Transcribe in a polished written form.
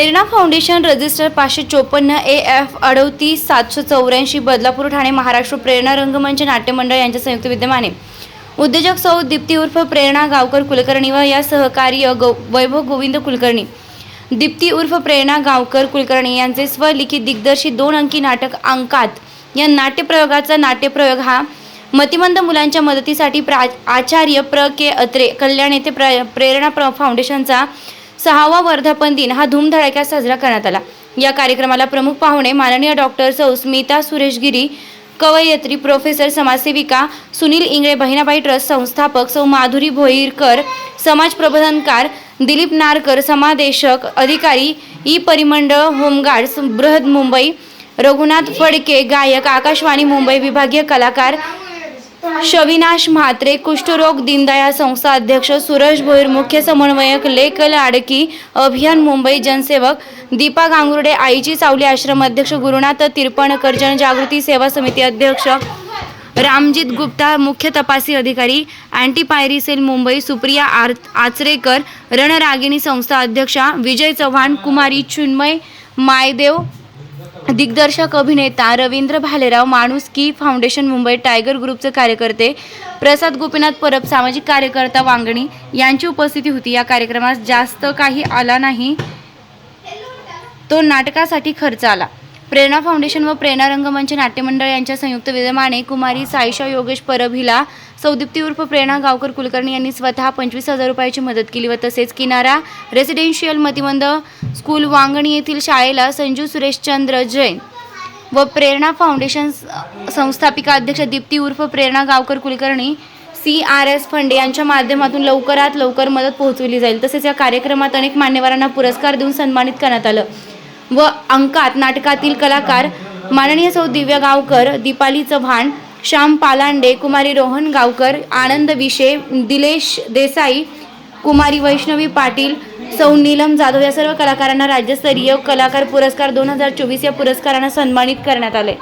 प्रेरणा foundation register 554 AF 38784 Badlapur Thane Maharashtra Prerana रंगमंच नाट्य मंडळ यांच्या संयुक्त विद्यमाने उद्योजक सौ दीप्ती उर्फ प्रेरणा गावकर कुलकर्णी व या सहकार्य वैभव गोविंद कुलकर्णी दीप्ती उर्फ प्रेरणा गावकर कुलकर्णी यांचे स्वलिखित दिग्दर्शित 2 अंकी नाटक अंकात या नाट्यप्रयोगाचा नाट्यप्रयोग हा मतिमंद मुलांच्या मदतीसाठी आचार्य प्र के अत्रे कल्याण येथे प्रेरणा फाउंडेशनचा 6वा वर्धापन दिन हा धूमधडाक्यात साजरा करण्यात आला। या कार्यक्रमाला प्रमुख पाहुणे माननीय डॉक्टर सौ स्मिता सुरेशगिरी, कवयित्री, प्रोफेसर, समाजसेविका सुनील इंगळे, बहिणाबाई ट्रस्ट संस्थापक सौ माधुरी भोईरकर, समाज प्रबोधनकार दिलीप नारकर, समादेशक अधिकारी ई परिमंडळ होमगार्ड्स बृहद मुंबई, रघुनाथ फडके, गायक आकाशवाणी मुंबई, विभागीय कलाकार शविनाश म्हात्रे, कुष्ठरोग दीनदयाळ संस्था अध्यक्ष सुरेश भोईर, मुख्य समन्वयक लेख लाडकी अभियान मुंबई, जनसेवक दीपा गांगुर्डे, आईची सावली आश्रम अध्यक्ष गुरुनाथ तिरपणकर, जनजागृती सेवा समिती अध्यक्ष रामजीत गुप्ता, मुख्य तपासी अधिकारी अँटी पायरी सेल मुंबई सुप्रिया आचरेकर, रणरागिणी संस्था अध्यक्षा विजय चव्हाण, कुमारी चिन्मय मायदेव, दिग्दर्शक अभिनेता रवींद्र भालेराव, माणुसकी फाउंडेशन मुंबई, टायगर ग्रुपचे कार्यकर्ते प्रसाद गोपीनाथ परब, सामाजिक कार्यकर्ता वांगणी यांची उपस्थिती होती। या कार्यक्रमात जास्त काही आला नाही, तो नाटकासाठी खर्च आला। प्रेरणा फाउंडेशन व प्रेरणा रंगमंच नाट्य मंडळ यांच्या संयुक्त विद्यमाने कुमारी साईशा योगेश परब हिला सौ दीप्ती उर्फ प्रेरणा गावकर कुलकर्णी यांनी स्वतः 25,000 रुपयाची मदत केली व तसेच किनारा रेसिडेन्शियल मतिमंद स्कूल वांगणी येथील शाळेला संजू सुरेशचंद्र जैन व प्रेरणा फाउंडेशन संस्थापिका अध्यक्ष दीप्ती उर्फ प्रेरणा गावकर कुलकर्णी CRS फंडे यांच्या माध्यमातून लवकरात लवकर मदत पोहोचवली जाईल। तसेच या कार्यक्रमात अनेक मान्यवरांना पुरस्कार देऊन सन्मानित करण्यात आलं व अंकात नाटकातील कलाकार माननीय सौ दिव्या गावकर, दीपाली चव्हाण, श्याम पालांडे, कुमारी रोहन गावकर, आनंद विशे, दिलेश देसाई, कुमारी वैष्णवी पाटील, सौ नीलम जाधव या सर्व कलाकारांना राज्यस्तरीय कलाकार पुरस्कार 2024 या पुरस्कारांना सन्मानित करण्यात आले।